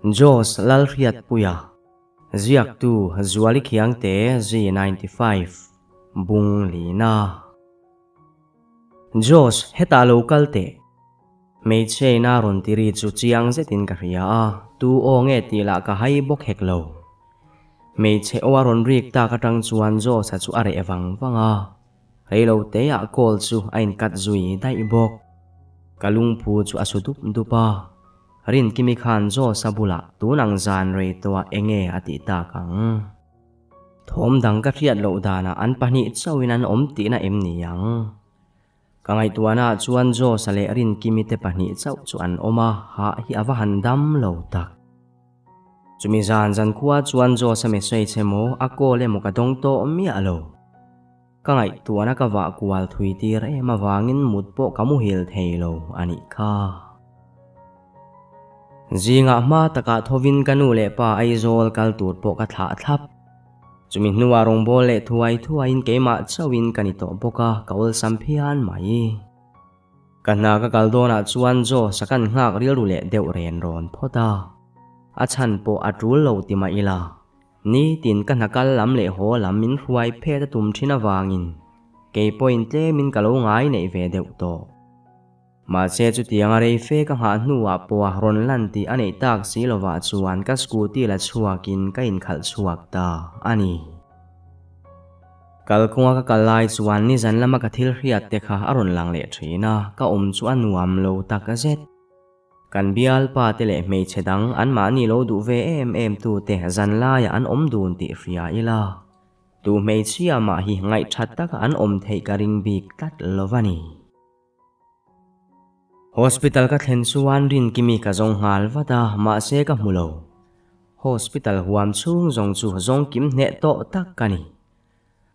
Jos lalriat puya ziak tu zuali khiang te Z95 bung lina Jos heta local te mei che na ron tiri chu chiang zetin ka ria tu o nge ti la ka hai bok hek lo mei che o ron rik ta ka tang chuan Jos chu are ewang wanga reilo te a kol chu ain kat zui dai bok kalung phu chu asutup dupa rin kimi khan zo sabula tunang zan rei towa enge ati ta kang thom dang ka riat lo dana an pani chawin an om ti na em ni yang kangai tuana chuan zo sale rin kimi te pani chaw chu an oma ha hi awa handam lo tak chumi zan zan khuwa chuan zo same sei chemo akole muka dong to mi alo kangai tuana ka wa kwal thui tir e ma wangin mutpo kamu hil theilo ani kha Zinga ma taka thovin kanu le pa aizol kal tur po ka tha thap chumi nuwa rong bol le thuain keima chawin kanito boka kaul sampian mai kana ka kaldona chuan zo sakan ngak ril ru le deu ren ron phota achan po atul lo ti ma ila ni tin kan hakal lam le ho lam min huai phe ta tum thina wangin ke point te min kalo ngai nei ve deu to mà xe chu tiang arei fe ka ha nuwa po ron lan ti anei tak si lova chuan ka scooty la chuakin ka in khal chuak ta ani kalkunga ka kalai chuan ni zan lama ka thil hriat te kha aron lang le thina ka chu anuam lo tak a zet kan bial pa te le mei chedang an ma ni lo du ve em tu te zan la ya an dun ti hria ila tu mei chia ma hi ngai that tak an thei ka ring bik tat lovani Hospital ka thlen chuan rin kimi ka zong ngal wata ma se ka mulo hospital huam chung zong chu zong kim ne to tak kani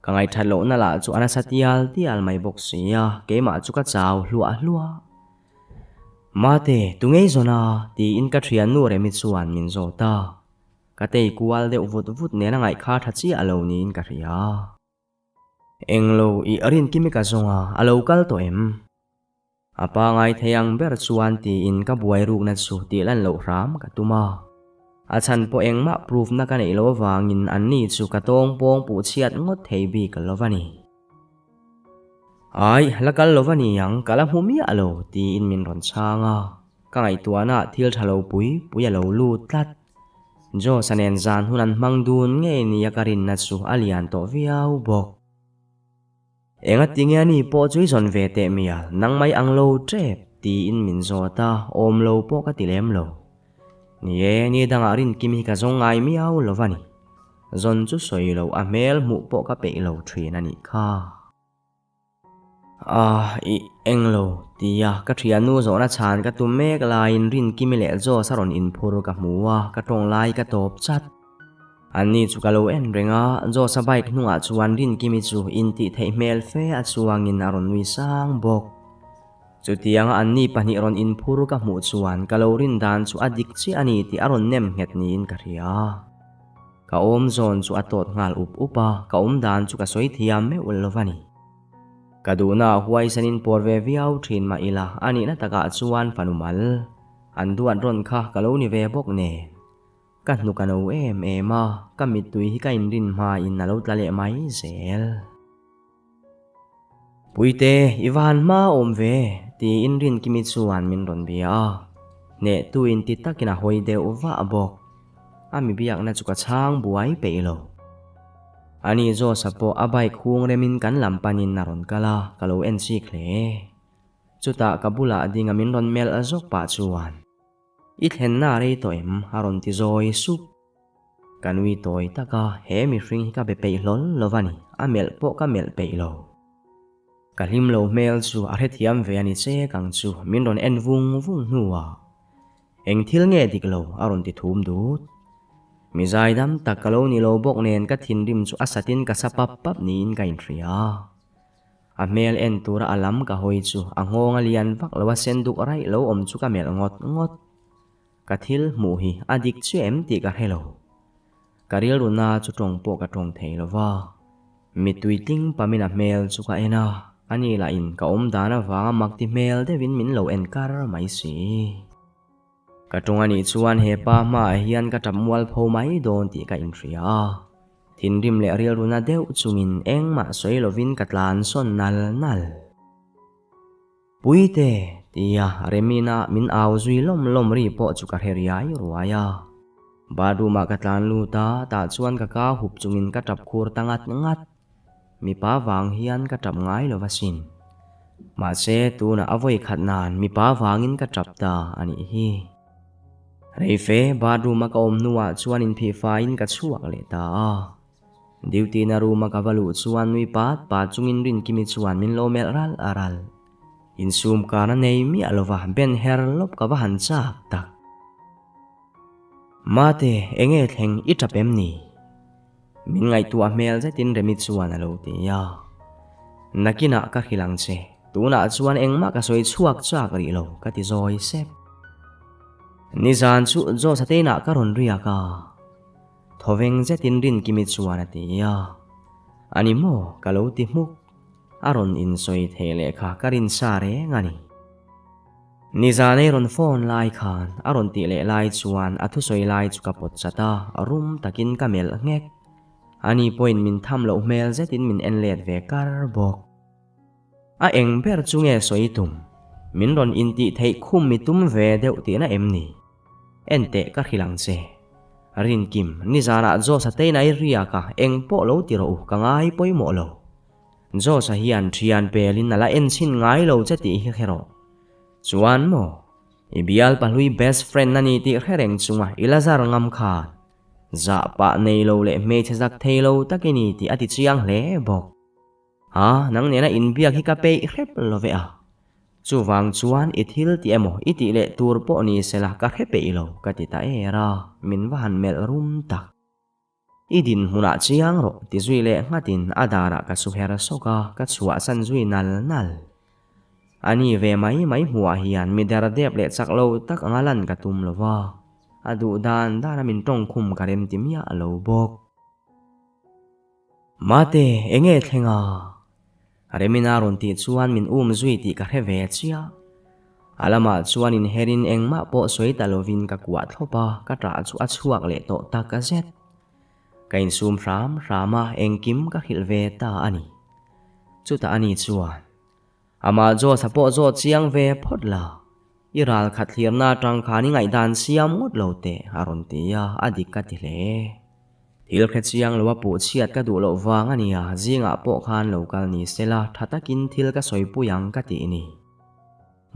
kangai thalo na la chu ana satial tial mai bok sia ke ma chu ka chaw hlua mate tungei zona ti in ka thian nu re mi chuan min zo ta ka tei kual de vut ne na ngai kha thachi alo ni in ka ria englo I arin kimi ka zonga alo kal to em apa ngai theyang ber chuan ti in ka buai ruk na chu ti lan lo ram ka tuma achan po engma proof na ka nei lo wangin an ni chu ka tong pong pu chiat ngot thei bi ka lovani ai lakal lovani yang kala humi alo ti in min ron changa ka ngai tuana thil thalo pui alo lu tlat jo sanen zan hunan mangdun nge ni yakarin na chu alian to viau bok enga tinge ni po chui zon ve te mia nang mai ang lo trep ti in min zota om lo po ka tilem lo ni danga rin kimi ka zong ngai miau lovani zon chu soi lo a mel mu po ka pe lo thrin ani kha I englo tia ka thianu zona chan ka tu mek lain rin kimi le zo saron in phur ka muwa ka tong lai ka top chat Ani chu kalo en renga zo sa bike nuwa chuan rin kimi chu in ti thei mel fe a chuangin aron wi sang bok chu tiang anni pani ron in phur ka mu chuan kalo rin dan chu adik chi ani ti aron nem het ni in ka ria ka zon chu atot ngal upa ka dan chu ka soi thiam me ulovani kaduna huai sanin porve viau thin ma ila ani na taka chuan panumal anduan ron kha kalo ni ve bok ne kan nu kano ema kamit tui hi kain rin ma in nalo tlale mai zel puite iwan ma ve ti in rin kimi chuan min ron bia ne tu in ti takina hoide uwa bok ami biak na chuka chang buai peilo ani zo sapo abai khung remin kan lampanin naron kala kalo en si khle chuta kabula dinga min ron mel azok pa chuan ithen na re to em haron ti zoi sup kanwi toy taka he mi ring ka be pe lol lovani amel po ka mel pe lo kalim lo mel chu a he thiam ve ani che kang chu min ron en vung nuwa eng thil nge dik lo aron ti thum dut mi zai dam takalo ni lo bok nen ka thin rim chu asatin ka sapap pap ni in kain ria a mel en tura alam ka hoi chu angonga lian vak lawa senduk rai lo chu ka mel ngot kathil mu hi adik chu em ti ka hello karil runa chu tong po ka tong thei lova mi tuiting pamina mel chu ka ena ani la in ka dana wanga makti mel de win min lo en kar mai si ka tung ani chuan he pa ma hian ka tam wal pho mai don ti ka in ria thin rim le rial runa deuh chungin engma soi lovin katlan son nal puite tia remina min au zui lom ri po chu ka heriai ruaya badu ma katlan luta ta chuan ka hup chungin ka tap khur tangat ngat mi pa wang hian ka tap ngai lovasin ma se tu na avoi khatnan mi pa wangin ka tap ta ani hi reife badu ma ka om nuwa chuan in phi fa in ka chuak le ta duty na ruma ka valu chuan nui pat pa chungin rin kimi chuan min lo mel ral aral in sum ka na nei mi alova ben her lop ka va han chak tak mate enge thleng itapem ni min ngai tu a mel zetin remit chuan alo te ya nakina ka khilang che tuna chuan engma ka soi chuak chak ri lo ka ti zoi sep ni zan chu zo sateina ka ron ria ka thoveng zetin rin kimi chuan ati ya animo kalo ti muk aron in soi thele kha karin sare ngani ni zane ron phone lai khan aron ti le lai chuan athu soi lai chu ka pot chata rum takin kamel ngek ani point min tham lo mel zetin min enlet ve kar bok a eng ber chunge soi tum min ron in ti thei khum mi tum ve deuh ti na emni ente ka khilang che rin kim ni zana zo sa te nai ria ka eng po lo ti ro ka ngai poi mo lo zo sa hian thian pelin nala en chin ngai lo che ti hi khero chuan mo ibial palui best friend nani ti khereng chunga ilazar ngam kha za pa nei lo le me chazak thei lo takini ti ati chiang hle bok ha nang ne na in biak hi ka pe hrep lo ve a chuwang chuan ithil ti emo iti le tur po ni sela ka hepe ilo ka ti ta era min van mel rum tak idin huna chiang ro ti zui le ngatin adara ka suhera soka ka chua san zui nal ani ve mai huwa hian mi dar dep le chaklo tak angalan ka tum lova adu dan dana min tong khum karem timya alo bok mate enge thlenga remina ron ti chuan min zui ti ka heve chia alama chuan in herin engma po soi talovin ka kuat thopa ka tra chu a chuak le to ta ka zet kain sum ram rama engkim ka hilve ta ani chuta ani chuan ama zo sapo zo chiang ve photla iral khathirna tang khani ngai dan siam ngot lote aron ti ya adik ka ti le thil khe chiang lowa pu chiat ka du lo wang ania zinga po khan local ni sela thatakin thil ka soipuyang ka ti ni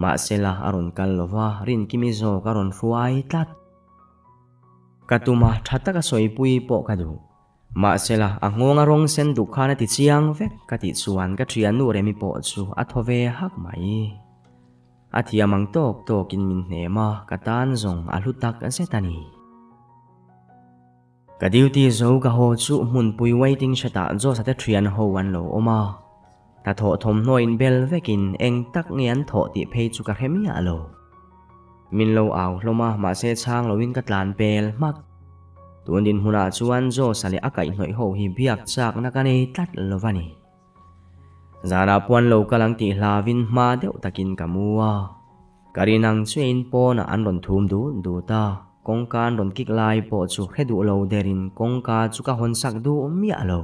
ma sela aron kal lova rin kimi zo karon ruai tat katuma thata ka soipui po ka du ma sela angonga rong sen du khana ti chiang vek ka ti chuan ka thian nu remi po chu athove hak mai athiamang tok tokin min hnema katan zong alutak asetani ka duty zo ka ho chu mun pui waiting shata zo sa te thian ho wan lo oma ta tho thom noin bel vekin eng tak ngian tho ti phei chu ka hemia alo min lo aw hloma ma se chang lowin ka tlan pel mak tunin huna chuan zo sale akai hnoi ho hi biak chak na ka nei tlat lovani zara puan lo kalang ti hlavin ma deuh takin kamua karinang chuin po na an ron thum du ta kongkan ron kik lai po chu hedu lo derin kongka chu ka hon sak du mi alo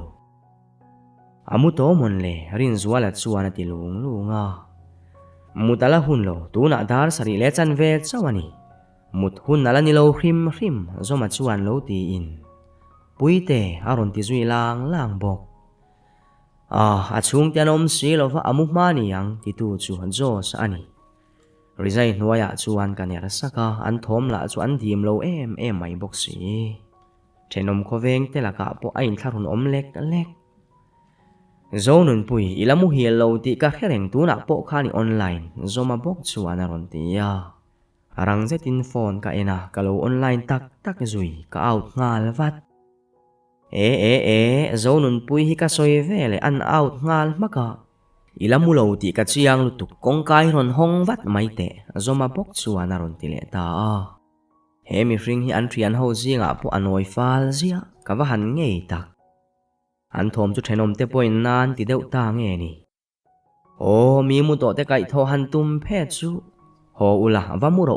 amu to mon le rin zuala chuan ati lunga mutala hun lo tuna dar sari le chan ve chawani mut hun nala ni lo hrim zoma chuan lo ti in puite aron ti zui lang bok achung tianom si lo fa amu mani yang ti tu chu zo sa ani resign nuaya chuan kanera saka an thom la chu an dim lo em mai bok si thenom khoveng telaka po ain tharun om lek zonun pui ilamu hi lo ti ka khereng tu na po khani online zoma bok chuan aron ti ya arang zetin phone ka ena kalo online tak zui ka out ngal vat zonun pui hi ka soi vele an out ngal maka ilamu lo ti ka chiang lutuk kongkai ron hong vat mai te zoma bok chuan aron ti le ta hemi ring hi an thian ho zinga po anoi fal zia ka va han ngei tak an thom chu thenom te point nan ti deuh ta nge ni mi mu to te kai tho han tum phe chu ho ula va mu ro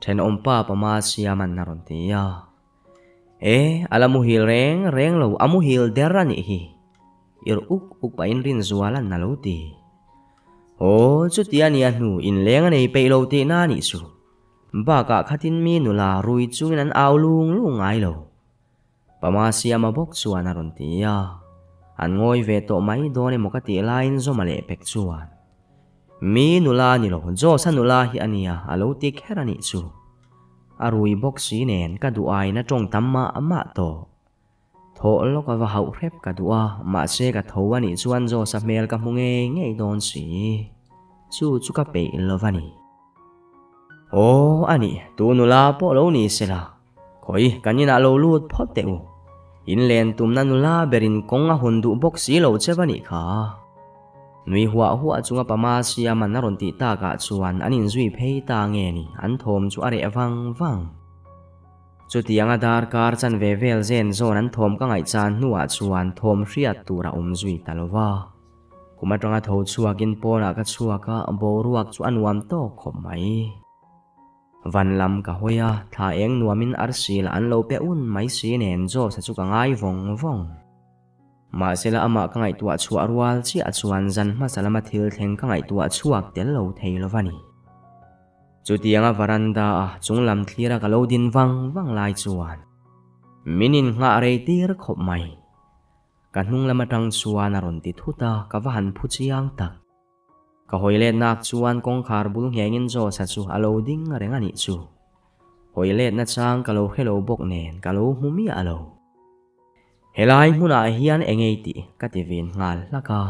then ompa pama siaman naron tia. Alamu hil reng lo amu hil derani hi. Uk pa in rin zualan na lo ti. Chu tia ni anu in lengan ei pe lo ti na ni su. Baka khatin mi nula rui chungin an aulung lungai lo. Pama siama bok chuan naron tia. An ngoi ve to mai done mokati lain zo male pek chuan. Mi nula ni lo zo sa nula hi ania alo tik herani chu. Arui bok si nen ka duai na trong tamma ama to. Tho lo ka va hau rep ka dua ma se ka thowa ni chuan zo sa mel ka munge ngei don si. Chu ka pe lo vani. Ani tu nula po lo ni sela. Koi kanina lo lut phot te u. In len tum na nula berin konga hundu bok si lo che vani kha. Nui hua chunga pama siya man naron ti ta ka chuan anin zui phei ta nge ni an thom chu are wang. Chu tianga dar kar chan ve vel zen zon an thom ka ngai chan nuwa chuan thom hriat tura zui talova. Kuma tanga tho chuakin pona ka chuaka bo ruak chu anuam to khom mai. Van lam ka hoya tha eng nuamin arsil an lo pe un mai si nen zo sa chu ka ngai vong. Ma sela ama ka ngai tua chua rual chi a chuan zan ma salama thil theng ka ngai tua chuak tel lo thei lovani. Chu tianga varanda chunglam thira ka lo din wang lai chuan. Minin nga rei tir khop mai. Ka hnung lama tang chuan aron ti thuta ka vahan phu chiang tak. Ka hoilet nak chuan kong khar bul ngengin zo sa chu alo ding rengani chu. Hoilet na chang ka lo hello bok nen ka lo humi alo. Helai muna hian engei ti ka tivin ngal laka.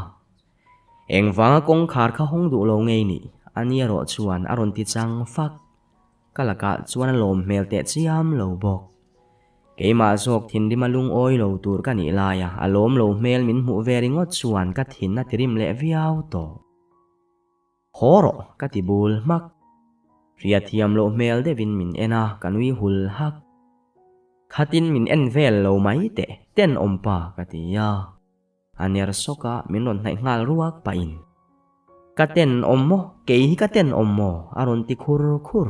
Engwanga kong khar ka hong du lo ngei ni ania ro chuan aron ti chang fak. Kalaka chuan lom mel te chiam lo bok. Keima zok thin di malung oi lo tur ka ni laya alom lo mel min mu veringot chuan ka thin na tirim le viau to. Horo ka tibul mak. Riathiam lo mel devin min ena kanui hul hak. Khatin min en vel lo mai te ten ompa ka tiya. Aner soka min ron nai ngal ruak pa in. Ka ten ommo kei ka ten ommo aron ti khur.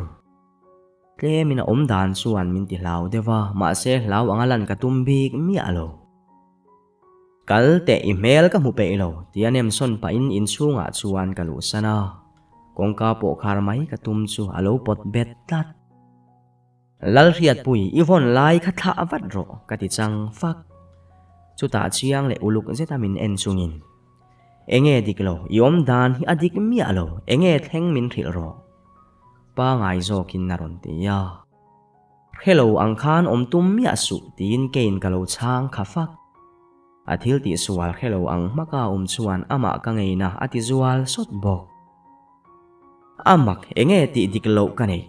Tle mina dan suan min ti lau dewa ma se lau angalan ka tumbik mi alo. Kal te email ka mu pe lo tianem son pa in chunga chuan ka lu sana. Kong ka po khar mai ka tum chu alo pot bet tat. Lal riat pui ivon lai ka tha avat ro ka ti chang fak. Chu ta chiang le uluk zeta min en chungin. Enge diklo yom dan hi adik mi alo enge theng min ril ro. Pa ngai zo kin naron tiya. Hello ang khan tum mi asu tin kein ka lo chang kha fak. Athil ti sual hello ang maka chuan ama ka ngei na ati zual sot bok. Amak enge ti diklo ka nei.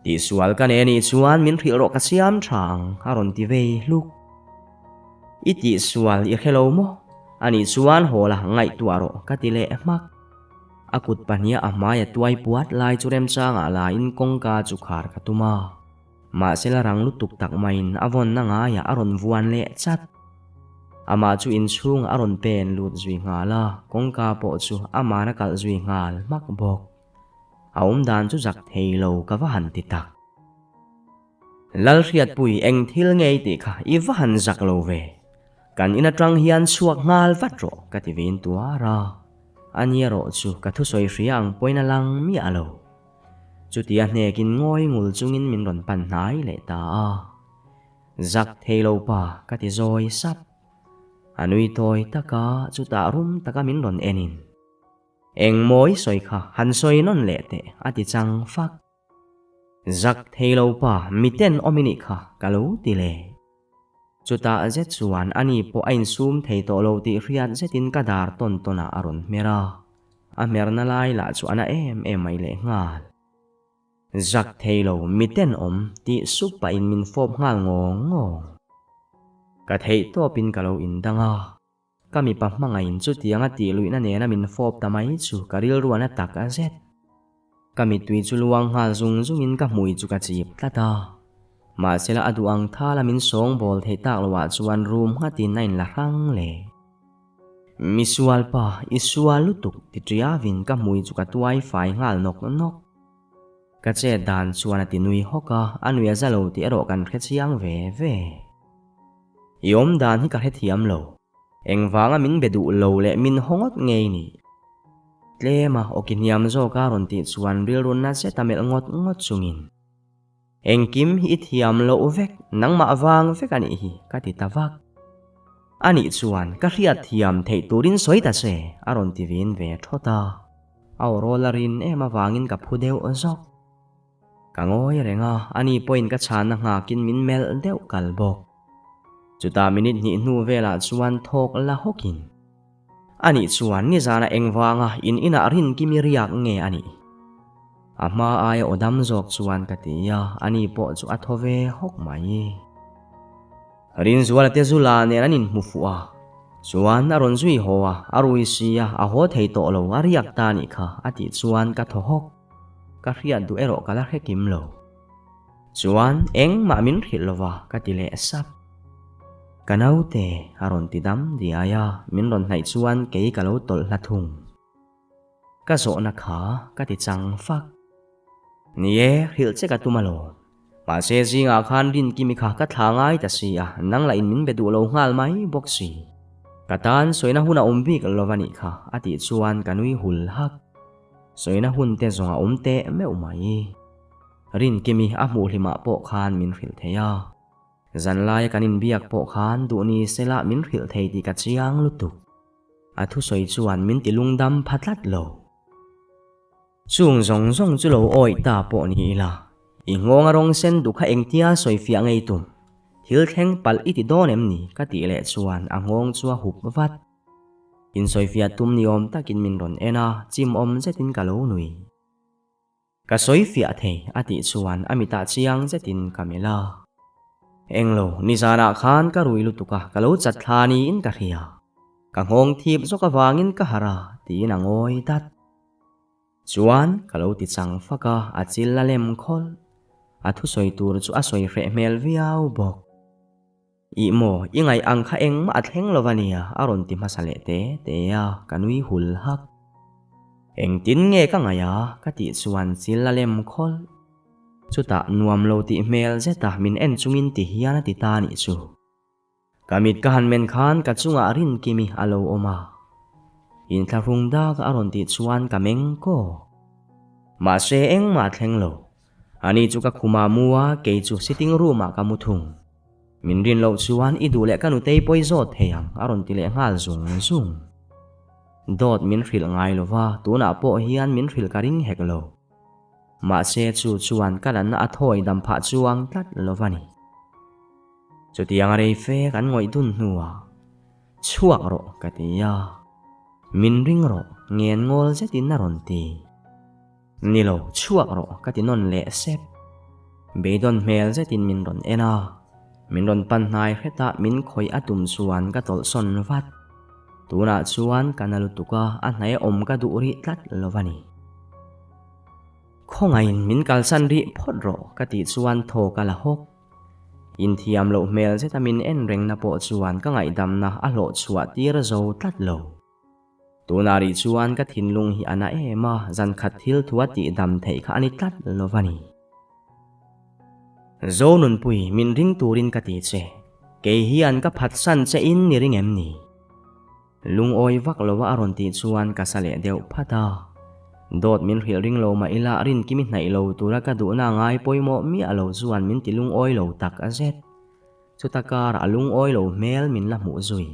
Ti sual ka nei ni chuan min ril ro ka siam thang aron ti vei luk. Iti sual i hello mo. Ani chuan hola ngai tuaro ka ti le mak. Akut pania amaya tuai puat lai churem changa la in kongka chukhar katuma. Ma selarang lutuk tak main avon na nga ya aron vuan le chat. Ama chu in chung aron pen lut zui ngala kongka po chu ama na kal zui ngal mak bok. Dan chu jak theilo ka vahan titak. Lal riat pui eng thil ngei ti kha i vahan jak lo ve. Kan ina trang hian suak ngal vat ro ka ti vin tuara. Ania ro chu ka thu soi riang poina lang mi alo. Chu tia hnekin ngoi ngul chungin min ron pan nai le ta a. Jak theilo pa ka ti zoi sap. Anui toy taka chu ta rum taka min ron enin. Eng moi soi kha han soi non le te ati chang fak. Jak theilo pa miten omini kha kalo ti le. Chu ta zet chuan ani po ain sum thei to lo ti riat zetin kadar ton tona aron mera. A mer na lai la chu ana em ai le ngal. Jak theilo miten ti sup pa in min fop ngal ngong. Ka thei to pin kalo in danga. Kami pa mangain chu tianga ti lui na ne na min fop tamai chu karil ruana tak a zet. Kami tui chu luang ngal zung in ka mui chu ka chip tata. Ma sila aduang thala min song bol thei tak lawa chuan room ngatin nain la rang le. Misual pa isual lutuk ti triavin ka mui chu ka tuai fai ngal nok. ka che dan chuan ati nui hoka anui azalo ti ero kan khe chiang ve ve yom dan hi ka he thiam lo engwanga min bedu lo le min hongot ngei ni tlema okiniam zo ka ron ti chuan ril run na se tamel ngot ngot chungin engkim hi thiam lo vek nangma wang vek ani hi ka ti tawak ani chuan ka riat thiam thei turin soita se aron ti vin ve thota aurolarin ema wangin ka phudeu azok kangoi renga ani point ka chana nga kin min mel deuh kalbok chuta minute ni nu vela chuan thok la hokin ani chuan ni zana engwanga in ina rin kimi riak nge ani ama ai odam zok chuan katia ani po chu athove hok mai rin zuala te zula ne anin mufua chuan aron zui hoa arui sia a ho thei to lo ariak ta ni kha ati chuan ka thohok ka rian du ero kala hekim lo chuan eng ma min khilowa ka tile sap kanaute aron tidam diaya min ron nai chuan ke kalo tol hlathung ka zo na kha ka ti chang fak nie hil che ka tumalo ma se zinga khan rin kimi kha ka thangai ta sia nang la in min bedu lo ngal mai boxi katan soina huna umbik lovani kha ati chuan kanui hul hak soina hun te zonga umte meu mai rin kimi amu hlima po khan min khil theya zanlai kanin biak po khan du ni sela min khil thei ti ka chiang lutuk athu soi chuan min ti lungdam phatlat lo chung zong zong chu lo oi ta po ni la ingonga rong sen du kha engtia soi fia ngei tum thil thleng pal iti donem ni ka ti le chuan angong chua hup vat in soi fia tum ni om takin min ron ena chim om zetin ka lo nui ka soi fia thei ati chuan amita chiang zetin kamela englo nizana khan ka rui lutuka ka lo chat thani in ka ria ka ngong thip zo ka wangin ka hara ti na ngoi tat chuan ka lo ti chang faka achil la lem khol athu soi tur chu a soi hre mel viau bok i mo ingai ang kha eng ma athleng lovania aron ti masale te ya kanui hul hak eng tin nge ka ngaya ka ti chuan chil la lem khol chuta nuam lo ti mel zeta min en chungin ti hiana ti ta ni chu kamit ka han men khan ka chunga rin kimi alo oma in tharung da ka aron ti chuan kameng ko ma se eng ma thleng lo ani chu ka khuma muwa ke chu sitting room a kamuthung min rin lo chuan idule kanu tei poi zot theyang aron ti le ngal zung zung dot min hril ngai lova tuna po hian min hril karing hek lo ma se chu chuan kalan a thoi dam pha chuang tlat lovani chutiang rei fe kan ngoi dun hnuwa chuak ro katia min ring ro ngen ngol zetin na ron ti nilo chuak ro katinon le sep beidon mel zetin min ron ena min ron pan nai heta min khoi atum chuan ka tol son vat tuna chuan kanalutuka a hnai om ka du ri tlat lovani khongain min kalsan ri phot ro ka ti chuan tho kala hok in thiam lo mel zeta min en reng na po chuan ka ngai dam na a lo chua tir zo tlat lo tunari chuan ka thinlung hi ana ema zan khat thil thuwa ti dam thei kha ani tlat lovani zonun pui min ring turin ka ti che ke hian ka phat san che in ni ring em ni lung oi vak lowa aron ti chuan ka sale deu phata dot min hril ring lo ma ila rin kimi hnai lo tura ka du na ngai poimo mi alo chuan min ti lung oi lo tak a zet chutakar alung oi lo mel min la mu zui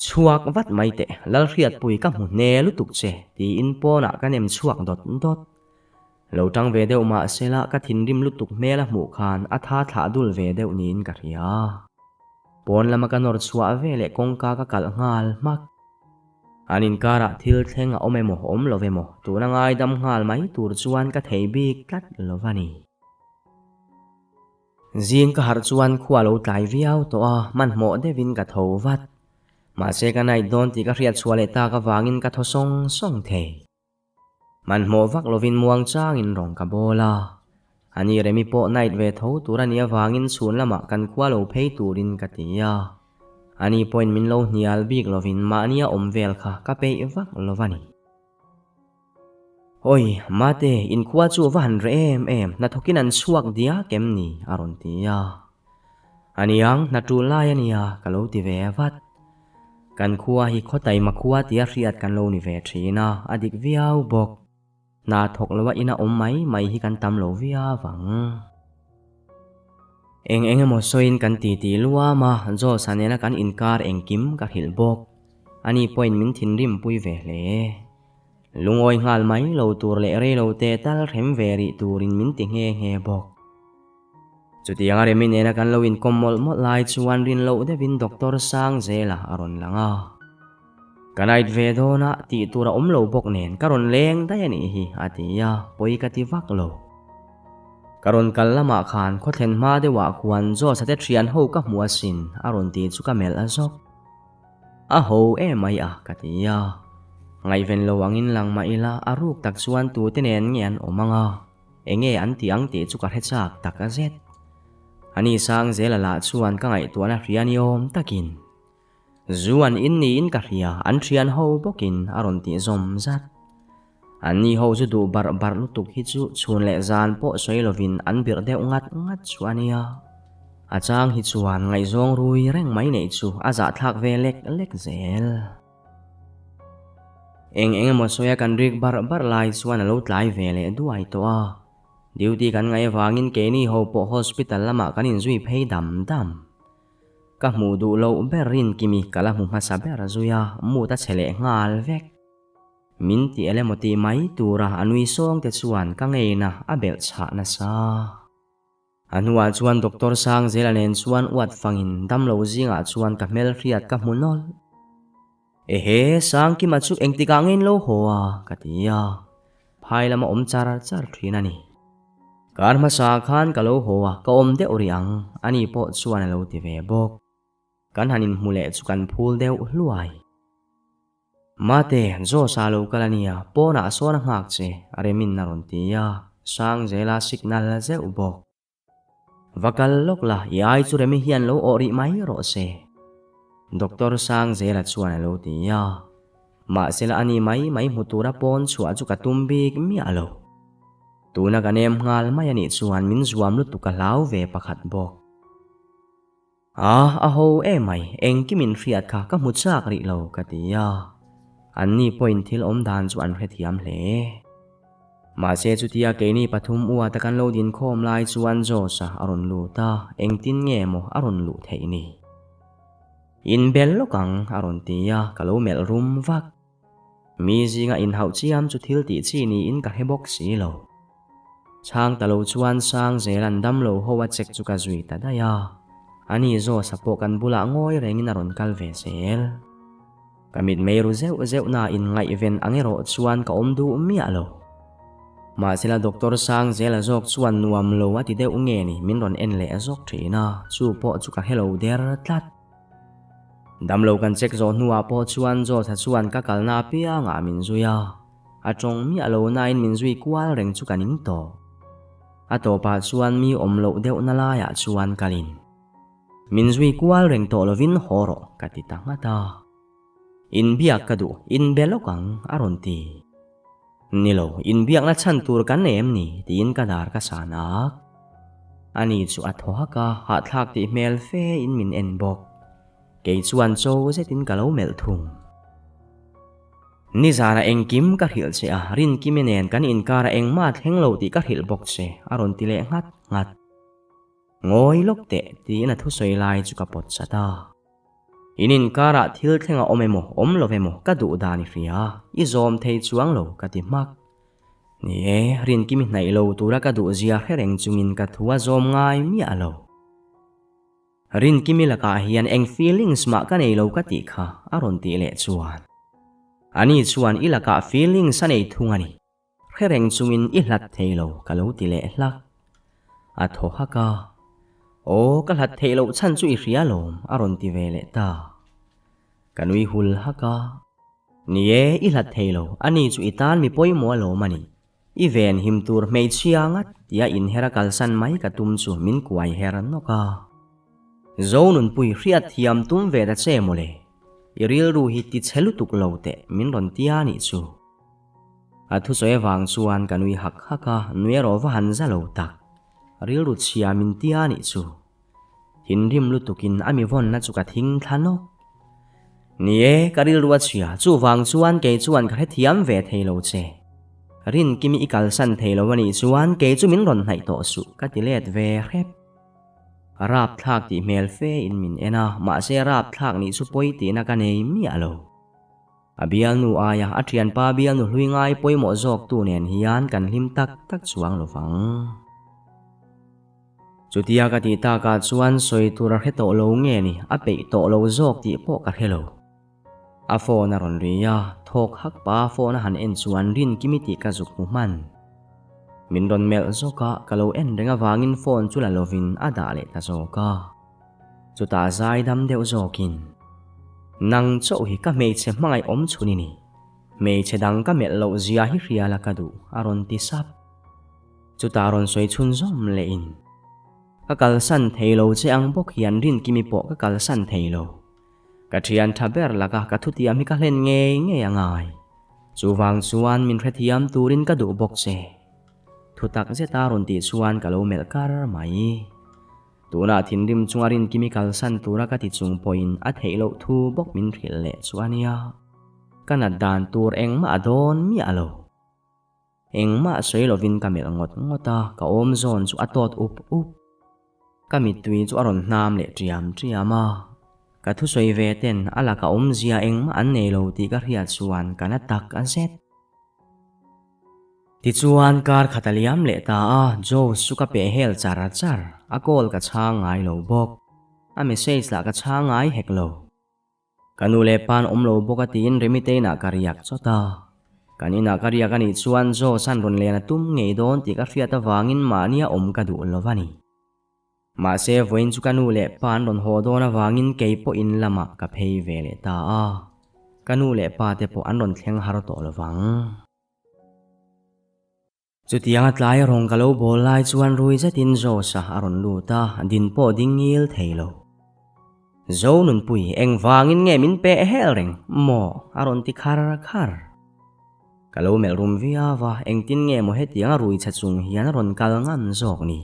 chuak vat mai te lal hriat pui ka mu ne lutuk che ti in pona ka nem chuak dot dot lo tang ve deuh ma sela ka thin rim lutuk mel a mu khan a tha thla dul ve deuh nin ka ria pon lama ka nor chua ve le kongka ka kal ngal mak anin kara thil thlenga omemo om lovemo tuna ngai dam ngal mai tur chuan ka thei bik tlat lovani zin ka har chuan khua lo tlai viau to a man mo devin ka tho vat ma se ka nai don ti ka riat chuale ta ka wangin ka thosong song thei man mo vak lovin muang chang in rong ka bola ani remi po night ve tho turania wangin chhun lama kan khua lo phei turin ka tia ani point min lo hnial bik lovin ma ania om vel kha ka pe vak lovani Oi, mate in khuwa chu van re em na thokin an suak dia kem ni aron tia. Aniang na tu lai ania kalau ti ve vat. Kan khuwa hi khotai makhuwa tia riat kan lo ni ve thina adik viau bok. Na thok lawa ina mai mai hi kan tam lo via wang. Eng mo soin kan ti luwa ma zo sanena kan inkar engkim ka hil bok. Ani point min thin rim pui ve le. Lungoi ngal mai lo tur le re lo te tal rem veri turin min ti nge bok. Chuti ang aremin ena kan lo in komol mot lai chuan rin lo de vin doktor sang zela aron langa. Kanait ve do na ti tura lo bok nen karon leng da yani hi atia poi ka ti vak lo. Karon kalama khan khothen ma de wa khuan zo sa te thian ho ka muasin aron ti chu ka mel azok. A ho e mai a katia. Ngay ven lo angin lang maila aruk tak chuan tu tenen ngian omanga. Enge an tiang ti chu ka hechak tak a zet. Ani sang zela la chuan ka ngai tuana riani om takin. Zuan in ni in ka ria an thian ho bokin aron ti zom zat. Ani ho chu du bar lutuk hi chu chun le zan po soilovin an bir deuh ngat chuania. Achang hi chuan ngai zong rui reng mai nei chu aza thak ve lek zel. Eng mo soya kan rik bar lai chuan alo tlai ve le duai to a. Duty kan ngai wangin ke ni ho po hospital lama kanin zui phei dam. Ka mu du lo berin kimi kala mu ma saber zuya mu ta chele ngal vek. Min ti ele moti mai tura anui song te chuan ka ngei na abel cha na sa. Anua chuan doktor sang zelanen chuan uat fangin dam lo zinga chuan ka mel riat ka munol. Ehe sang ki machuk engti ka ngin lo hoa katia. Phai lama char thina ni. Kan masa khan kalau hoa ka om de oriang ani po chuan lo ti ve bok. Kan hanin mule chukan phul deuh luai. Mate zo sa lo kalania po na so na ngak che aremin naron tia sang zela signal zeu bok. Vakal lok la iai chu remi hian lo ori mai ro se. Doktor sang zela chuan lo tia. Ma sela ani mai mutura pon chua chu katumbik mi alo. Tuna kanem ngal mai ani chuan min zuam lu tukalau ve pakhat bok. Aho mai engkimin riat kha ka mutsak ri lo katia. Ani point thil om dan chuan hethiam hle. Ma se chu tia ke ni pathum uwa takan lo din khom lai chuan zo sa aron lu ta engtin nge mo aron lu thei ni. In bel lokang aron tia kalo mel rum vak. Mi zinga in hau chiam chu thil ti chi ni in ka hebok si lo. Chang talo chuan sang zelan dam lo hoa chek chu ka zui ta daya. Ani zo sa po kan bula ngoi rengin aron kal ve sel. Kamit meru zeu na in ngai ven angero chuan ka omdu mi alo. Ma sila doktor sang zela zok chuan nuam lo ati deuh nge ni min ron en le zok thina chu po chu ka hello der tlat. Dam lo kan chek zo nuwa po chuan zo sa chuan ka kalna pia nga min zuya. Atong mi alo na in min zui kwal reng chu kaning to. Ato pa chuan mi om lo deuh na la ya chuan kalin. Min zui kwal reng to lovin horo katitang ata. In biak kadu in belokang aron ti. Nilo in biak na chantur kan nem ni tin kadar ka sanak. Ani chu athoha ka hathak ti mel fe in min en bok. Kay chuan cho zetin kalo mel thung. Ni zara engkim ka hil se a rin kimenen kan inkara engmat henglo ti ka hil bok se aron ti le ngat. Ngoi lok te ti na thu soi lai chu ka pot sata. Inin kara thil thenga omemo omlovemo ka du dani fria izom thei chuang lo ka ti mak. Ni e rin kimi nai lo tura ka du zia hereng chungin ka thua zom ngai mi alo. Rin kimi laka hian eng feelings ma ka nei lo ka ti kha aron ti le chuan. Ani chuan ilaka feelings sa nei thungani. Hereng chungin ihlat thei lo ka lo ti le hlak. Atho haka. O kalat thei lo chan chu i ria lom aron ti ve le ta. Kanui hul haka. Ni e ihlat thei lo ani chu itan mi poi mo lo mani. Even him tur mei chiangat tia in hera kalsan mai ka tum chu min kuai heran no ka. Zonun pui riat thiam tum ve da che mole. Iril ru hi ti chelu tuk lo te min ron tia ni chu. thu soi wang chuan kanui hak haka nuero wa han za lo tak ril ru chia min tia ni chu hin rim lu tukin ami von na chu ka thing thanok nie karil ruwa chia chu wang chuan ke chuan ka thiam ve theilo che rin kimi ikal san theilo wani chuan ke chu min ron nai to su ka tilet ve rep rap thak ti mel fe in min ena ma se rap thak ni chu poi ti na ka nei mi alo abial nu aya atrian pa bial nu hlui ngai poi mo jok tu nen hian kan hlim tak tak chuang lo wang chutia ka ti ta ka chuan soi tur he to lo nge ni a pe to lo jok ti po ka hello a phone a ron ria thok hak pa phone han en chuan rin kimiti ka juk mu man min ron mel zoka kalo en renga wangin phone chula lovin ada le ta zoka chuta zai dam deu zokin nang chau hi ka me che mangai om chuni ni me che dang ka mel lo zia hi ria la ka du aron ti sap chuta ron soi chun zom le in ka kal san theilo che ang bok hian rin kimi po ka kal san theilo ka thian thaber laka ka thutiam hi ka hlen nge nge angai chu wang chuan min rethiam turin ka du bok che thutak zeta ron ti chuan kalo mel kar mai tuna thinrim chungarin kimi kal san tura ka ti chung point a theilo thu bok min thil le chuania kana dan tur engma adon mi alo engma soilovin ka mel ngot ngota ka om zon chu atot up kami tui chu aron nam le triama ka thu soi ve ten ala ka om zia engma an nei lo ti ka ria chuan kana tak an set ti chuan kar khataliam le ta a jo suka pe hel char a kol ka chang ngai lo bok a message la ka chang ngai hek lo kanu le pan om lo bok a tin remite na kariak chota kanina kariak ani chuan jo san ron le na tum ngei don ti ka ria ta wangin mania om ka du lovani ma se voin chu kanu le pan ron ho do na wangin keipo in lama ka phei ve le ta a kanu le pa te po an ron thleng har to lowang chutiang atlai rong kalo bol lai chuan rui zatin zo sa aron lu ta din po dingil theilo zo nun pui eng wangin nge min pe hel reng mo aron ti khar kalo mel rum via wa eng tin nge mo he tiang rui cha chung hian ron kal ngam zok ni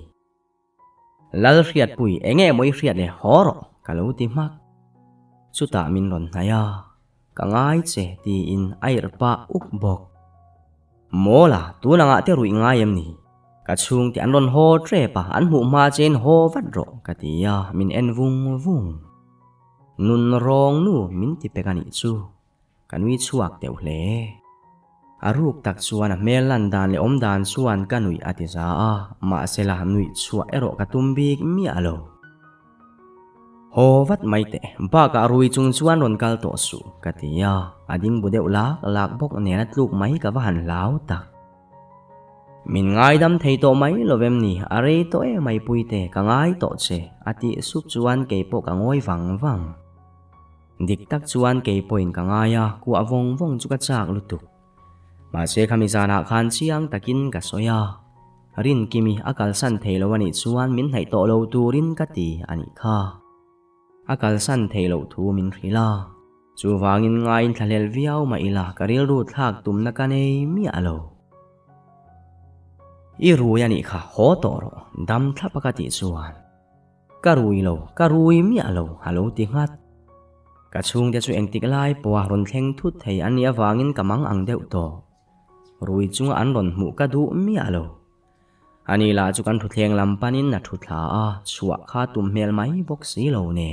lal riat pui enge moi riat le horo kalo ti mak chuta min ron haya ka ngai che ti in air pa uk bok mola tu na nga te rui nga yem ni ka chung ti an ron ho tre pa an hu ma chen ho vat ro ka ti ya min en vung nun rong nu min ti pe kani chu kanui chuak teu hle aruk tak chuan a melan dan le om dan chuan kanui ati za a ma sela nui chua ero ka tumbik mi alo ho vat mai te ba ka rui chung chuan ron kal to su ka ti ya ading budeu lak bok ne na tluk mai ka van lau tak min ngai dam thei to mai lovem ni are to e mai puite ka ngai to che ati sup chuan ke po ka ngoi wang dik tak chuan ke point ka ngaya ku avong chu ka chak lutuk ma se khami zana khan chiang takin ka soya rin kimi akal san theilo ani chuan min hai to lo turin ka ti ani kha akal san theilo thu min rila chu wangin ngain thalel viau ma ila karil ru thak tum na ka nei mi alo i ru yani kha ho toro dam thapa ka ti chuan ka rui mi alo halo ti ngat ka chung de chu engtik lai po ron thleng thut thei ania wangin kamang ang deuh to rui chunga an ron mu ka du mi alo ani la chu kan thu thleng lampanin na thu thla a chuwa kha tum mel mai bok si lo ne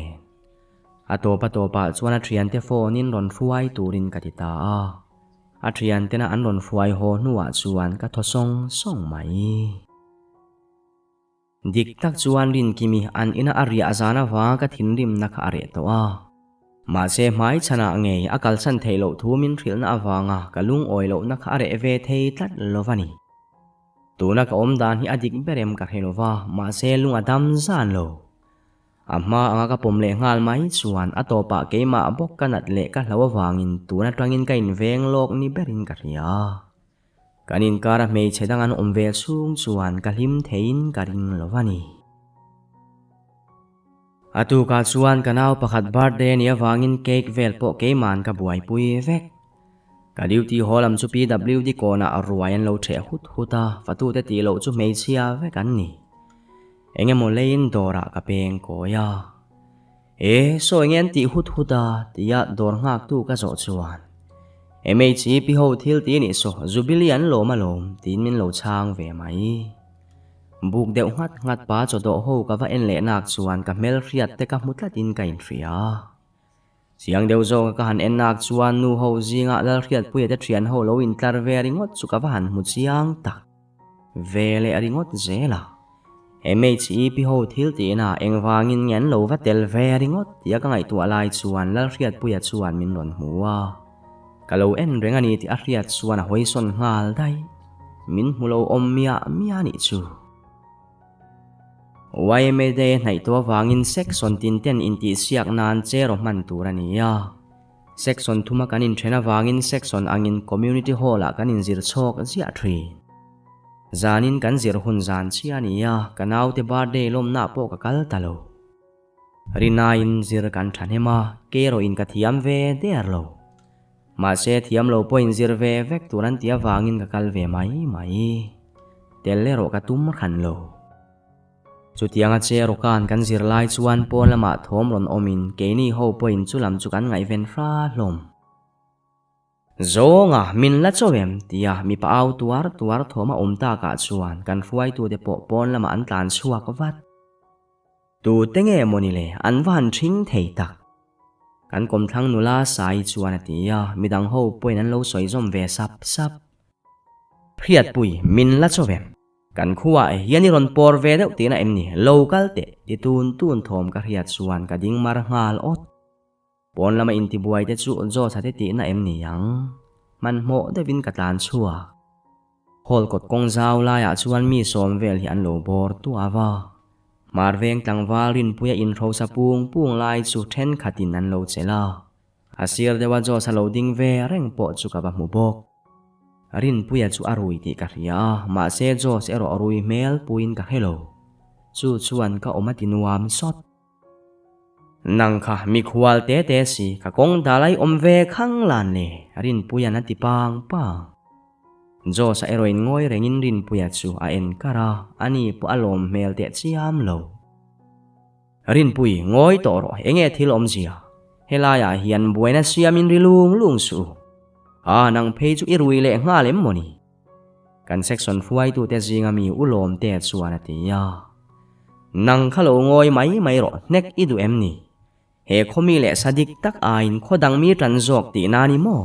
atopa chuan a thian te phone in ron ruai turin ka ti ta a thian te na an ron ruai ho nuwa chuan ka tho song mai dik tak chuan rin kimi an ina aria azana wa ka thinrim na kha are to a ma se mai chana nge akal san theilo thu min thil na awanga kalung oilo na kha are ve thei tlat lovani tuna ka om dan hi adik berem ka helova ma se lunga dam zan lo amma anga ka pom le ngal mai chuan atopa keima bok kanat le ka hlawa wangin tuna twangin ka in veng lok ni berin ka ria kanin kara mei chedangan omve sung chuan ka hlim thein ka ring lovani atu ka chuan kanau pakhat birthday ni awangin cake vel po ke man ka buai pui vek Ka duty hall am chu PWD ko na ruayan lo the huta fatu te ti lo chu mei chia ve kan ni enge mo lein dora ka peng ko ya so engen ti huta tia dor ngak tu ka zo chuan mei chi pi ho thil ti ni so jubilian lo ma lom tin min lo chang ve mai buk deuh ngat pa cho do ho ka va en le nak chuan ka mel riat te ka mutlatin ka in ria siang deuh zo ka han en nak chuan nu ho zinga dal riat pui te thian ho lo in tlar ve ringot chu ka va han mu chiang tak ve le ringot zela mei chi pi ho thil ti na engwangin ngen lo va tel ve ringot tia ka ngai tu alai chuan lal riat pui a chuan min ron huwa ka lo en reng ani ti a riat chuan a hoi son ngal dai min mulo om mia ni chu wai me de nai to wangin section tin ten in ti siak nan che ro man turania section thuma kanin thena wangin section angin community hall a kanin zir chok zia thri zanin kan zir hun zan chiania kanau te birthday lom na po ka kal talo rinain zir kan thanema kero in ka thiam ve der lo ma se thiam lo point zir ve vek turan tia wangin ka kal ve mai telle ro ka tum khan lo chu tianga che ro kan zir lai chuan pon lama thom ron omin ke ni ho point chu lam chu kan ngai ven fra hlom zonga min la chowem tia mi pa au tuar thoma omta ka chuan kan fuai tu de po pon lama an tlan chuak wat tu tenge monile an van thing thei tak kan kom thang nula sai chuan tia midang ho point an lo soi zom ve sap phiat pui min la chowem kan khuwa yani ron por ve deuh tina emni local te ti tun thom ka riat chuan ka ding mar ngal ot pon lama in ti buai te chu zo sa te ti na emni yang man mo de vin ka tlan chua hol kot kong zau la ya chuan mi som vel hi an lo bor tu awa mar veng tlang walin puya in ro sa pung lai chu then khatin an lo chela asir dewa zo sa loading ve reng po chu ka ba mu bok rin puya chu arui ti ka ria ma se jo se ro arui mel puin ka hello chu chuan ka omatinuam sot nang kha mi khwal te si ka kong dalai om ve khang lan le rin puya na ti pang jo sa eroin ngoi rengin rin puya chu a en kara ani pu alom mel te chiam lo rin pui ngoi to ro enge thil om zia helaya hian buena siamin rilung su nang phei chu irui le nga lem moni kan section fuai tu te zinga mi ulom te chuan atia nang khalo ngoi mai ro nek idu emni he khomi le sadik tak ain khodang mi tran jok ti nani mo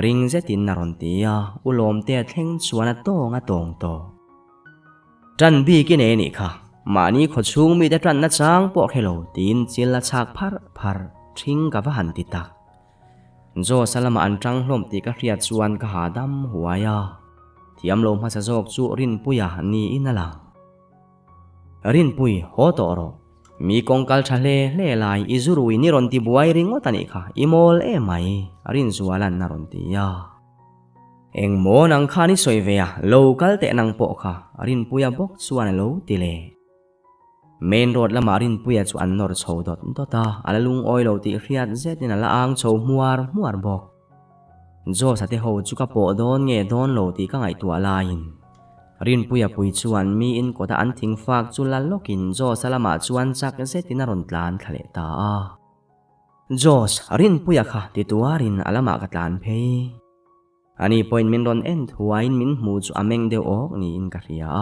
ring zetin naron tia ulom te thleng chuan a tong to tran bi ki ne ni kha mani kho chung mi te tran na chang po khelo tin chil la chak phar thing ka va han ti tak zo salama an tang hlom ti ka riat chuan ka hadam huaya thiam lo ma sa jok chu rin puya ni inala rin pui ho to ro mi kongkal thale le lai izurui ni ron ti buai ringo tani kha imol e mai rin zualan na ron ti ya eng mo nang khani soi ve ya local te nang po kha rin puya bok chuan lo ti le main road la marin puya chu an nor chho dot ta alalung oilo ti riat zet in ala ang chho muar bok zo sa te ho chu ka po don nge don lo ti ka ngai tu ala in rin puya pui chuan mi in kota an thing fak chu lal lokin zo salama chuan chak zet in ron tlan thale ta jos rin puya kha ti tuarin alama ka tlan phei ani point min ron en thuain min mu chu ameng deu ok ni in ka ria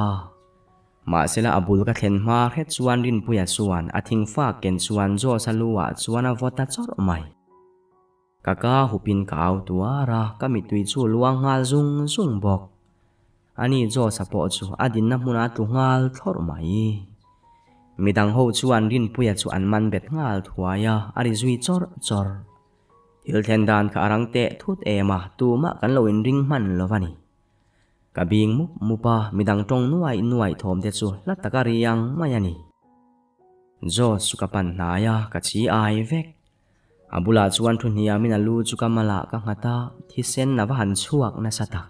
ma sela abul ka thlen ma het chuan rin puya chuan a thing fa ken chuan zo salua chuan a vota chor mai kaka hupin ka au tuara kami tui chu luang ngal zung bok ani zo sapo chu adin na hmuna tu ngal thor mai midang ho chuan rin puya chu an man bet ngal thuaya ari zui chor il then dan ka arang te thut ema tu ma kan lo in ring man lovani kabing mupa midang tong nuai thom te chu lataka riang mayani zo sukapan naya ka chi ai vek abula chuan thu nia mina lu chu kamala ka ngata thisen na van chuak na sata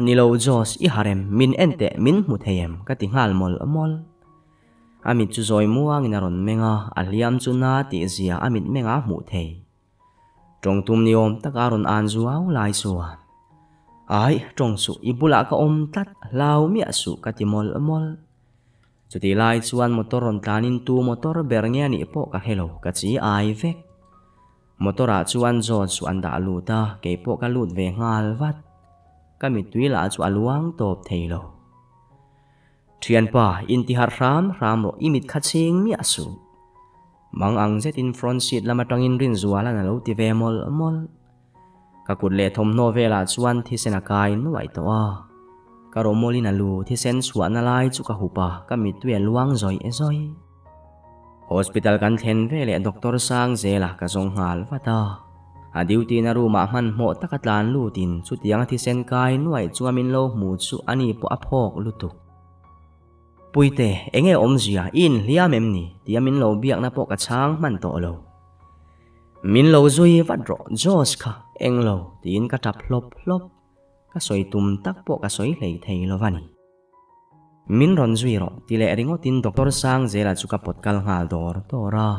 nilo jos i harem min ente min mutheyem ka ti ngal mol amit chu zoi muang in ron menga aliam chu na ti zia amit menga mu thei trong tum ni om takaron an zuaw lai suan ai trong su ibula ka om tat lau mi su ka timol mol chuti lai chuan motoron tlanin tu motor berngia ni po ka hello ka chi ai vek motora chuan zo chu an da luta ke po ka lut ve ngal wat kami tuila chu aluang top theilo thian pa intihar ram ro imit khaching mi asu mang ang zet in front seat lama tangin rin zuala na lo ti ve mol kakut le thom novela chuan thi sena kai nuai to a karomoli na lu thi sen suwa na lai chu ka hupa kami tuya luang zoi ezoi hospital kan thlen ve le doctor sang zela ka zong ngal wata a duty na ruma man mo takatlan lutin chu tiang thi sen kai nuai chuamin lo mu chu ani po aphok lutuk puite enge omzia in liamem ni tiamin lo biak na po ka chang man to lo min lo zui vadro jos kha englo tin ka tap hlop ka soi tum tak po ka soi lei thei lo wani min ron zui ro tile ringo tin doctor sang zela chu ka potkal ngal dor tora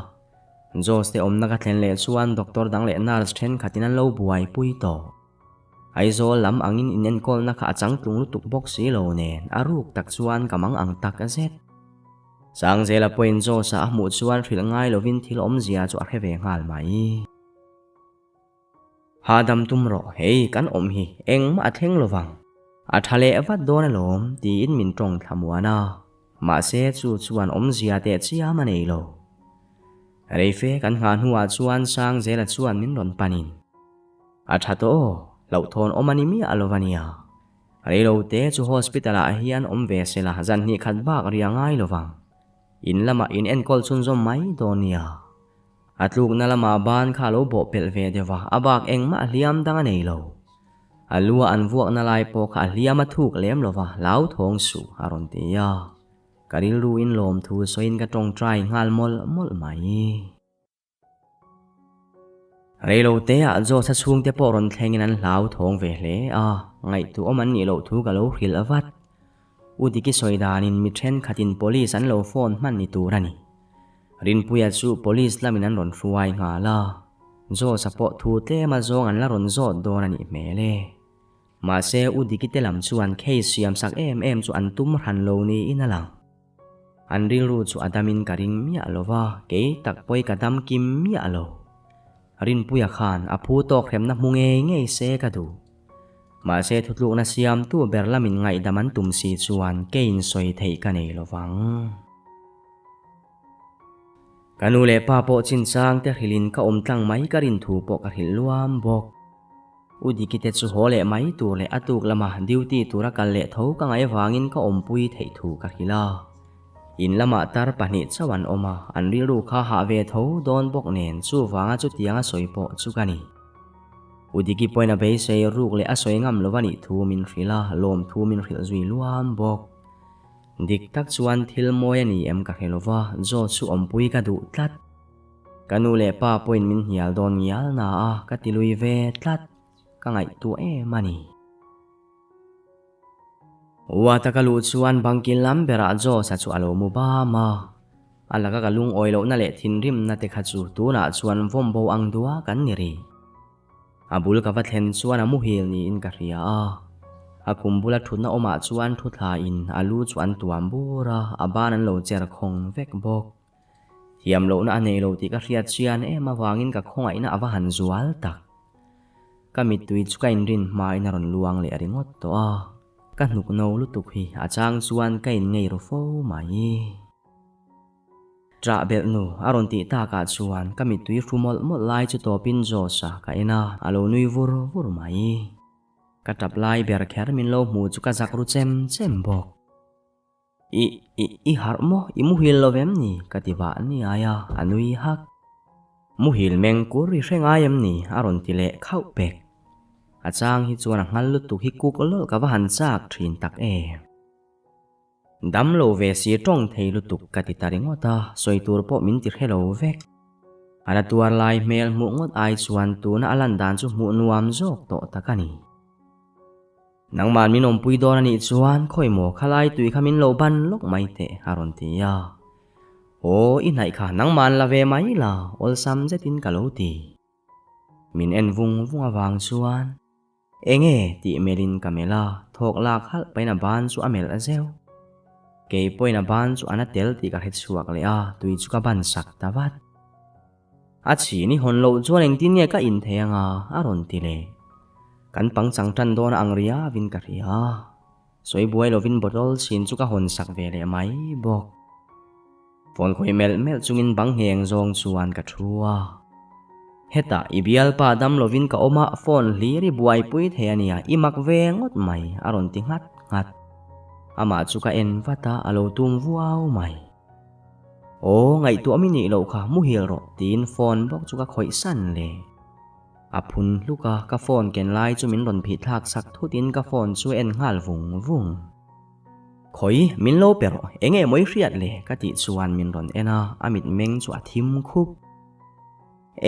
jos te om na ka thlen le chuan doctor dang le nurse then khatinan lo buai pui to aizo lam angin inen kol na kha achang tung lutuk box si lo nen aruk tak chuan kamang ang tak a zet sang zela point zo sa mu chuan thil ngai lovin thil om zia chu a kheve ngal mai hadam tumro hei kan om hi eng ma atheng lowang athale avat don lom ti in min tong thamuana ma se chu chuan om zia te chia ma nei lo reife kan han huwa chuan sang zela chuan min ron panin athato lo thon omani mi alovania reilo te chu hospital a hian om ve sela zan ni khat bak riangai lowang in lama in en kol chun zom mai donia atluk na lama ban kha lo bo pel ve dewa abak eng ma hliam dang nei lo alua an vuak na lai po kha hliam a thuk lem lowa lau thong su aron te ya karil ru in lom thu soin ka tong trai ngal mol mai reilo te a zo sa chung te po ron thlengin an lau thong ve hle a ngai tu oman ni lo thu ka lo hril awat udiki soidanin mi then khatin police an lo phone man ni turani rin puya chu police lamin an ron ruai nga la zo sapo thu te ma zong an la ron zo donani mele ma se udiki te lam chuan case siam sak em chu an tum ran lo ni inalang an ril ru chu adamin karing mi alova ke tak poi kadam kim mi alo rin puya khan a phu to khrem na munge ngei se ka du ma se thutluk na siam tu berlamin ngai daman tum si chuan kein soi thei ka nei lowang kanule pa po chin sang te hilin ka om tlang mai ka rin thu po ka hil luam bok udiki te chu hole mai tur le atuk lama duty tura kal le tho ka ngai wangin ka om pui thei thu ka hila in lama tar pani chawan oma an ri ru kha ha ve tho don bok nen chu wanga chu tianga soi po chu kani udiki poina be se ruk le asoi ngam lovani thu min hrila lom thu min hril zui luam bok dik tak chuan thil moi ani em ka helova zo chu ompui ka du tlat kanu le pa point min hial don ngial na a ka tilui ve tlat ka ngai tu e mani wa takalu chuan bangkin lam bera zo sa chu alo mu ba ma alaka ka lung oilo na le thin rim na te kha chu tu na chuan vom bo ang dua kan ni ri abul ka vathen chuan amu hil ni in ka ria a kumbula thutna oma chuan thutha in alu chuan tuam bura aban an lo cher khong vek bok hiam lo na anei lo ti ka ria chian e ma wangin ka khonga ina awa han zual tak kamit tui chuka in rin ma ina ron luang le ringot to a ka hnuk no lutuk hi achang chuan ka in ngei ro fo mai tra bel nu aron ti ta ka chuan kamit tui rumol mol lai chu to pin zo sa ka ina alo nui vur mai ka tap lai ber kher min lo mu chu ka zak ru chem bok i har mo i mu hil lovem ni ka ti wa ni aya anui hak mu hil meng kur ri hreng ayam ni aron ti le khau pek achang hi chuan ngal lu tu hi kuk lo ka wa han chak thin tak e dam lo ve si tong thei lu tuk ka ti taringota soi tur po min ti hello vek ana tuar lai mel mu ngot ai chuan tu na alan dan chu mu nuam jok to takani nangman min om pui don ani chuan khoi mo khalai tui khamin lo ban lok mai te haron ti ya o i nai kha nangman la ve mai la ol sam zetin ka lo ti min en vung awang chuan enge ti melin kamela thok lak hal paina ban chu amel azeu ke poina ban chu anatel ti ka het chuak le a tui chu ka ban sak tawat a chi ni hon lo chuan eng tin nge ka in theanga aron ti le kan pang chang tan don angria vin ka ria soi buai lovin botol sin chu ka hon sak ve le mai bok phone khoi mel chungin bang heng zong chuan ka thua heta ibial pa dam lovin ka oma phone hliri buai pui the ania imak ve ngot mai aron ti ngat ngat ama chu ka en vata alo tum vuau mai o ngai tu ami ni lo kha mu hil ro tin phone bok chu ka khoi san le apun luka ka phone ken lai chu min ron phi thak sak thutin ka phone chu en ngal vung khoi min lo pero enge moi riat le ka ti chuan min ron ena amit meng chu athim khup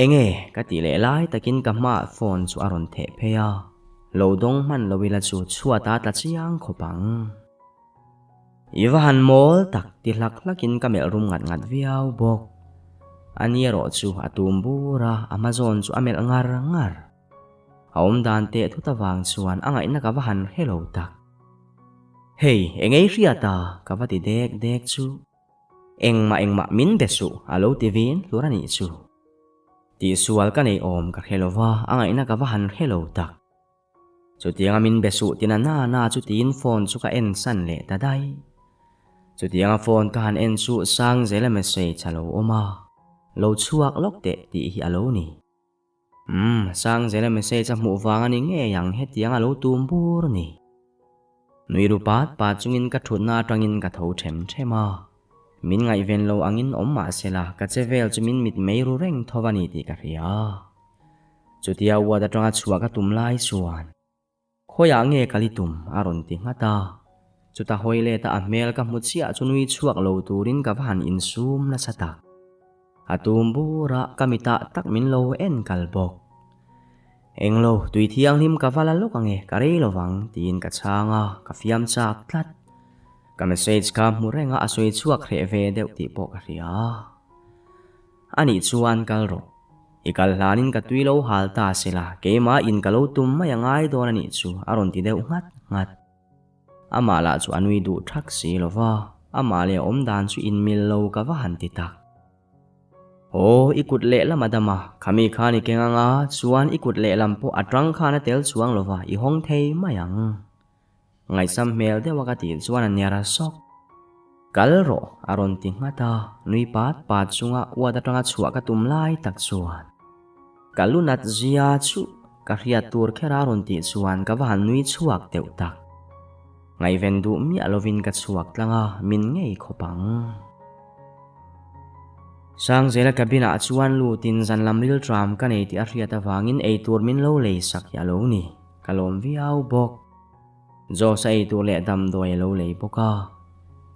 enge ka ti le lai takin ka ma phone chu aron the pheya lo dong man lovila chu chuata ta chiang khopang iwan mol tak ti lak lakin ka mel rum ngat viau bok ania ro chu atumbura amazon chu amel ngar aum dan te thuta wang chuan angai na ka wahan hello tak hey engei riata ka wati dek chu engma min besu alo tivin lurani chu ti sual ka nei om ka helova angai na ka wahan hello tak chu tianga min besu tinana na chu tin phone chu ka en san le ta dai chu tianga phone ka han en chu sang zela message chalo oma lo chuak lok te ti hi alo ni sang zela message mu wang ani nge yang he tianga lo tumbur ni nui rupat pa chungin ka thutna tangin ka tho thema min ngai ven lo angin omma sela ka chevel chumin mit meiru reng thowani ti ka ria chutia wada tanga chuwa ka tumlai chuan khoya nge kalitum aron ti ngata chuta hoile ta amel ka mutsia chunui chuak lo turin ka van in sum na satak atumbura kamita tak min lo en kalbok englo tui thiang him ka vala lokange karei lowang tin ka changa ka fiam chak tlat ka message ka murenga asoi chuak re ve deu ti po ka ria ani chuan kalro ikal hlanin ka tuilo halta sela keima in kalo tum maya ngai don ani chu aron ti deu ngat amala chu anui du thak si lova amale omdan chu in mil lo ka wahan ti tak o ikut le la madama khami khani kenganga chuan ikut le lampo atrang khana tel chuang lova I hong thei mayang ngai sam mel de wakati chuan aniara sok kalro aron ti ngata nui pat chunga wada tanga chuwa ka tumlai tak chuan kalunat zia chu ka ria tur khera ron ti chuan ka van nui chuak teu tak ngai vendu mi alovin ka chuak tlanga min ngei khopang sang zela kabina chuan lu tin zan lam ril tram ka nei ti a ria ta wangin ei tur min lo lei sak ya lo ni kalom viau bok zo sai tu le dam doi lo lei boka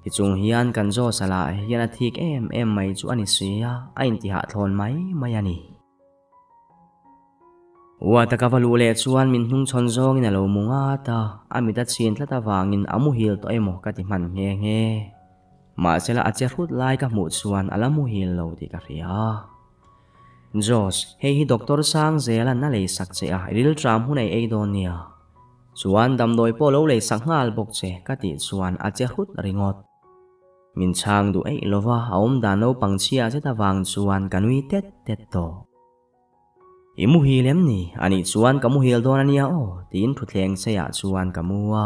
ti chung hian kan zo sala hian a thik em mai chu ani sia a in ti ha thon mai ani wa ta ka valu le chuan min hnung chon zong in alo munga ta amita chin thlata wangin amu hil to emo ka ti man nge ma sela ache hrut lai ka mu chuan alamu hil lo ti ka ria jos hei hi doctor sang zela na lei sak che a ril tram hunai ei don nia chuan dam doi po lo lei sak ngal bok che ka ti chuan ache hrut ringot min chang du ei lova aum da no pangchia che ta wang chuan kanui tet to imu hilem ni ani chuan kamu hil don ania o tin thuthleng se ya chuan kamuwa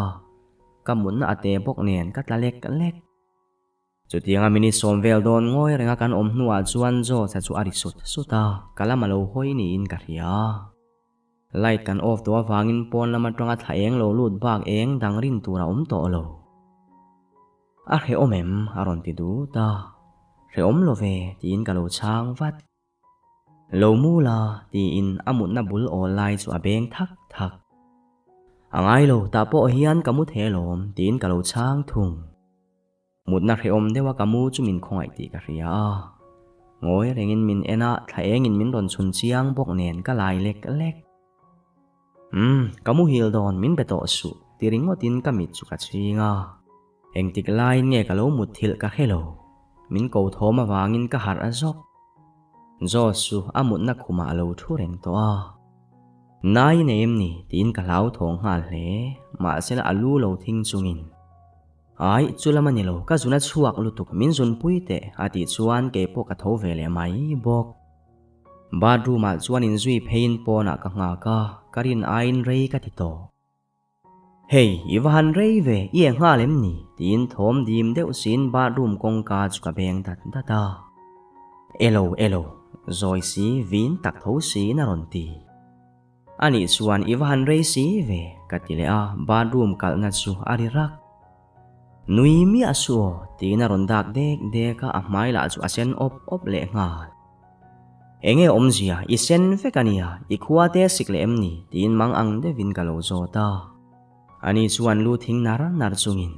kamun ate bok nen ka tlalek lek chutianga mini somvel don ngoi renga kan om hnuwa chuan zo cha chu ari suta kalamalo hoi ni in ka ria light kan off to wangin pon lama tanga thaeng lo lut bak eng dangrin tura to lo a he omem aron ti du ta he om lo ve tin ka lo chang vat lo mula ti in amut na bul online chu abeng thak angai lo ta po hian kamu thelom tin ka lo chang thung mut na he om dewa kamu chu min khongai ti ka ria ngoi rengin min ena thaeng in min ron chun chiang bok nen ka lai lek kamu hil don min beto su tiringotin kamit chu ka chinga engtik lai nge ka lo mut thil ka hello min ko thoma wangin ka har azok zo su amut na khuma lo thu reng to a nai nem ni tin ka lau thong hal hle ma sela alu lo thing chungin ai chulamani lo ka zuna chuak lutuk min zun puite ati chuan ke po ka tho vele mai bok bathroom ma chuan in zui phein pona ka nga ka karin ain rei ka ti to hey iwan rei ve ye nga lem ni tin thom dim deuh sin bathroom kong ka chu ka beng dat ta elo rồi si vin tak tho si na ron ti ani chuan iwan rei si ve ka ti le a bathroom kal na chu ari rak nui mi asuo tina ron dak dek ka amai la chu asen op le nga enge omzia isen fekania ikhwate sikle emni tin mang ang de vin kalo zota ani chuan lu thing nar chungin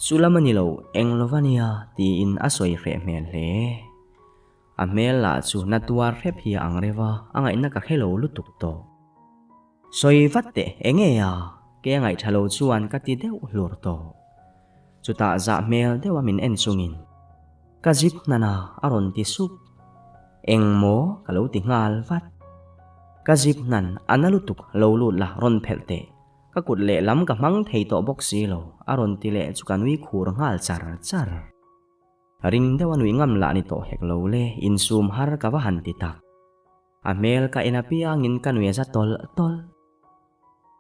chulamani lo englovania ti in asoi hre mel hle a mel la chu natuar rep hi angrewa angai na ka khelo lutuk to soi vatte enge ya ke ngai thalo chuan ka ti deuh hlur to chuta za mel dewa min en chungin ka zip nana aron ti sup engmo kalo ti ngal vat ka zip nan analutuk lo lut la ron phelte ka kut le lam ka mang thei to box si lo aron ti le chu kanui khur ngal char ring dewa nui ngam la ni to hek lo le in sum har ka wa han ti tak a mel ka enapia ngin kanui za tol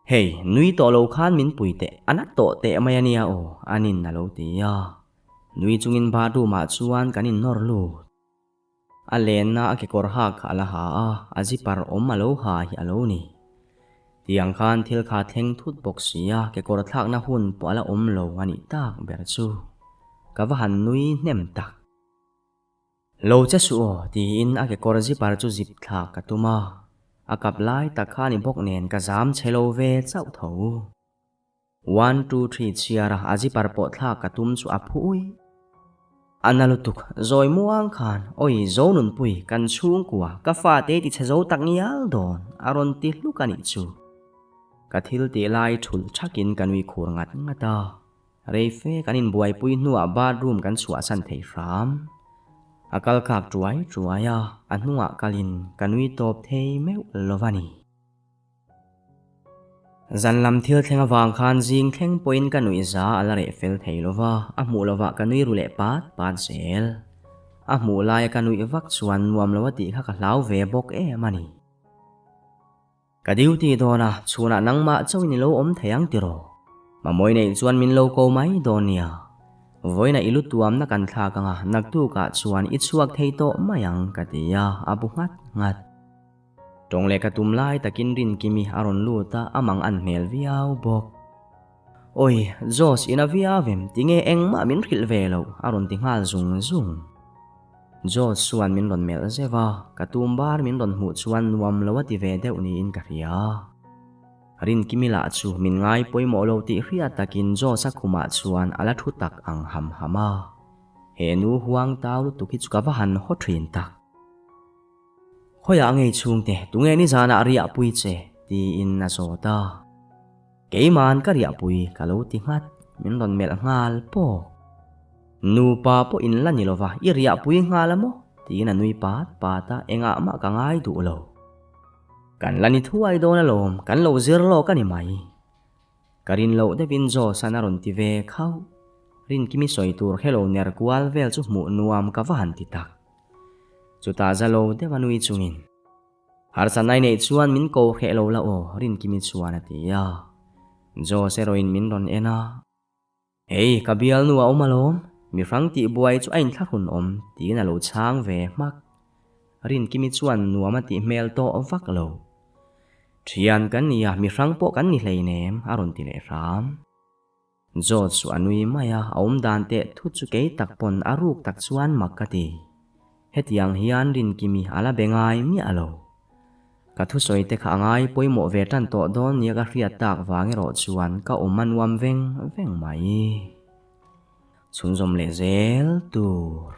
hey nui to lo khan min puite anak to te mayania o anin na lo ti ya nui chungin badu ma chuan kanin nor lu alen na ke kor hak ala ha a azipar om alo ha hi alo ni tiang khan thil kha thleng thut boxia ke kor thak na hun po ala om lo ani tak ber chu ka wa han nui nem tak lo cha su o ti in a ke kor zipar chu zip thak ka tuma akap lai takhani bok nen ka zam chelo ve chau tho 1 2 3 chiara aji par po thla ka tum chu aphui analutuk zoi muang khan oi zonun pui kan chung kwa ka fa te ti che zo tak nial don aron ti lukani chu ka thil te lai thul thakin kanui khur ngat ngata reife kanin buai pui nuwa bathroom kan chua san thei ram akal kak truaya anunga kalin kanui top thei meu lovani zanlam thil thenga wang khan jing thleng point kanui za alare fel thei lova amu lova kanui rule pat zel amu lai kanui vak chuan nuam lawati kha ka hlau ve bok e mani ka duty dona chuna nangma chawini lo om theyang tiro mamoi nei chuan min lo ko mai donia voina ilu tuam na kan thla kanga naktu ka chuan ichuak thei to mayang katia abu ngat tongle ka tumlai takin rin kimi aron luta amang an mel viau bok oi jos ina via vem tinge engma min khil velo aron tingal zung jos suan min ron mel zewa ka tumbar min ron hu chuan nuam lawati ve deuh ni in ka ria rin kimila chu min ngai poimo lo ti hria takin jo sakhuma chuan ala thu tak ang hama he nu huang taw tu ki chuka wa han ho thin tak hoya ngei chung te tunge ni zana ria pui che ti in na sota keiman ka ria pui kalo ti ngat min ron mel ngal po nu pa po in la ni lova i ria pui ngala mo ti na nui pat ta enga ma ka ngai du lo kan lani thuai do na lom kan lo zir lo ka ni mai karin lo de vin zo sanaron ti ve khau rin kimi soi tur hello ner kwal vel chu mu nuam ka van ti tak chuta zalo de vanui chungin har sanai nei chuan min ko khelo la o rin kimi chuan atia zo seroin min ron ena ei kabial nu a omalom mi rang ti buai chu ain thakun om ti na lo chang ve mak rin kimi chuan nuama ti mel to vak lo thian kan nia mi rang po kan ni hlei nem aron ti le ram zo chu anui maya aum dan te thu chu ke tak pon aruk tak chuan makati hetiang hian rin kimi ala bengai mi alo ka thu soi te kha ngai poimo ve tan to don nia ka hria tak wange ro chuan ka oman wam veng mai chunzom le zel tur